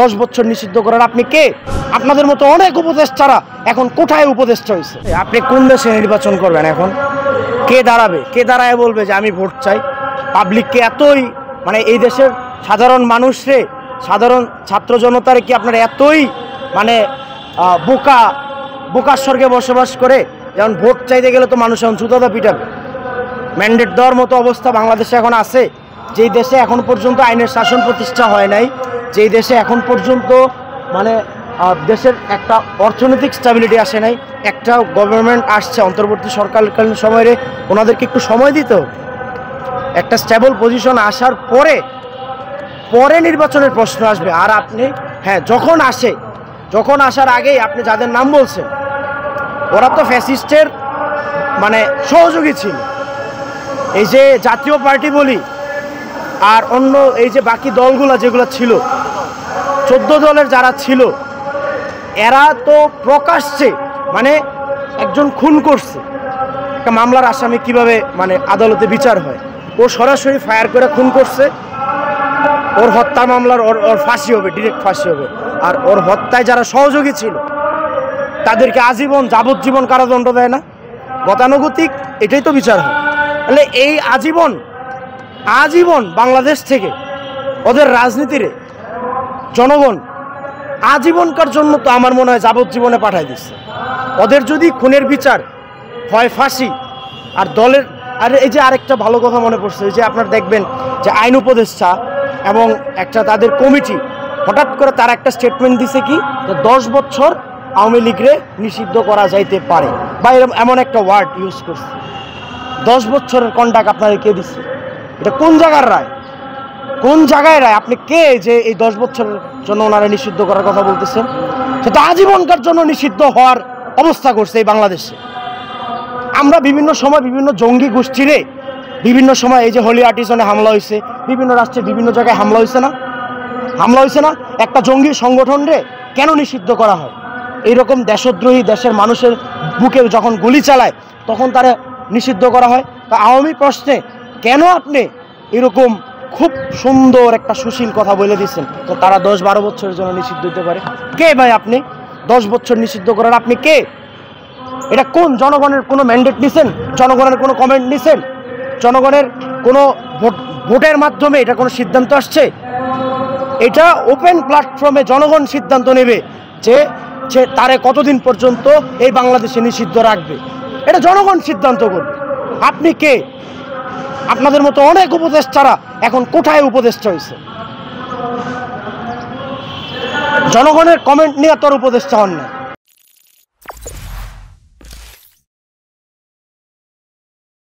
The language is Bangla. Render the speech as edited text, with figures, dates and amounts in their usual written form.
10 বছর নিষিদ্ধ করার আপনি কে? আপনাদের মতো অনেক উপদেষ্টারা এখন কোথায় উপদেষ্টা হয়েছে? আপনি কোন দেশে নির্বাচন করবেন এখন? কে দাঁড়াবে? কে দাঁড়ায় বলবে যে আমি ভোট চাই? পাবলিককে এতই মানে এই দেশের সাধারণ মানুষরে, সাধারণ ছাত্র জনতারে কি আপনারা এতই মানে বোকার স্বর্গে বসবাস করে? যেমন ভোট চাইতে গেলে তো মানুষ এখন জুতাটা পিটাবে। ম্যান্ডেট দেওয়ার মতো অবস্থা বাংলাদেশে এখন আছে, যেই দেশে এখন পর্যন্ত আইনের শাসন প্রতিষ্ঠা হয় নাই, যেই দেশে এখন পর্যন্ত মানে দেশের একটা অর্থনৈতিক স্ট্যাবিলিটি আসে নাই, একটা গভর্নমেন্ট আসছে অন্তর্বর্তী সরকারকালীন সময়ে, ওনাদেরকে একটু সময় দিতে হবে। একটা স্টেবল পজিশন আসার পরে নির্বাচনের প্রশ্ন আসবে। আর আপনি যখন আসার আগেই আপনি যাদের নাম বলছেন ওরা তো ফ্যাসিস্টের মানে সহযোগী ছিল। এই যে জাতীয় পার্টি বলি আর অন্য এই যে বাকি দলগুলো যেগুলো ছিল, 14 দলের যারা ছিল, এরা তো প্রকাশ্যে মানে একজন খুন করছে, একটা মামলার আসামি কিভাবে মানে আদালতে বিচার হয়, ও সরাসরি ফায়ার করে খুন করছে, ওর হত্যা মামলার ওর ফাঁসি হবে, ডিরেক্ট ফাঁসি হবে। আর ওর হত্যায় যারা সহযোগী ছিল তাদেরকে আজীবন যাবজ্জীবন কারাদণ্ড দেয় না? গতানুগতিক এটাই তো বিচার হয়। তাহলে এই আজীবন বাংলাদেশ থেকে ওদের রাজনীতিরে জনগণ আজীবনকার জন্য তো আমার মনে হয় যাবজ্জীবনে পাঠায় দিচ্ছে। ওদের যদি খুনের বিচার হয় ফাঁসি, আর দলের আর এই যে আরেকটা ভালো কথা মনে পড়ছে, এই যে আপনার দেখবেন যে আইন উপদেষ্টা এবং একটা তাদের কমিটি হঠাৎ করে তারা একটা স্টেটমেন্ট দিছে কি, যে 10 বছর আওয়ামী লীগরে নিষিদ্ধ করা যাইতে পারে, বা এমন একটা ওয়ার্ড ইউজ করছে। 10 বছরের কন্ট্রাক্ট আপনারা কে দিচ্ছে? এটা কোন জায়গার রায়? কোন জায়গায় রায়? আপনি কে যে এই 10 বছরের জন্য ওনারা নিষিদ্ধ করার কথা বলতেছেন? সেটা আজীবনকার জন্য নিষিদ্ধ হওয়ার অবস্থা করছে এই বাংলাদেশে। আমরা বিভিন্ন সময় বিভিন্ন জঙ্গি গোষ্ঠীরে বিভিন্ন সময় এই যে হোলি আর্টিজনে হামলা হয়েছে, বিভিন্ন রাষ্ট্রে বিভিন্ন জায়গায় হামলা হয়েছে না? একটা জঙ্গি সংগঠন রে কেন নিষিদ্ধ করা হয়? এইরকম দেশদ্রোহী দেশের মানুষের বুকে যখন গুলি চালায় তখন তারা নিষিদ্ধ করা হয়। তা আওয়ামী প্রশ্নে কেন আপনি এরকম খুব সুন্দর একটা সুশীল কথা বলে দিচ্ছেন তো তারা 10-12 বছরের জন্য নিষিদ্ধ হতে পারে? কে ভাই আপনি? 10 বছর নিষিদ্ধ করার আপনি কে? এটা কোন জনগণের কোনো ম্যান্ডেট নিছেন? জনগণের কোনো কমেন্ট নিছেন? জনগণের কোনো ভোটের মাধ্যমে এটা কোনো সিদ্ধান্ত আসছে? এটা ওপেন প্ল্যাটফর্মে জনগণ সিদ্ধান্ত নেবে যে তারে কতদিন পর্যন্ত এই বাংলাদেশে নিষিদ্ধ রাখবে, এটা জনগণ সিদ্ধান্ত করবে। আপনি কে? আপনাদের মতো অনেক উপদেষ্টারা এখন কোথায় উপদেষ্টা হয়েছে? জনগণের কমেন্ট নিয়ে তোর উপদেষ্টা হন না।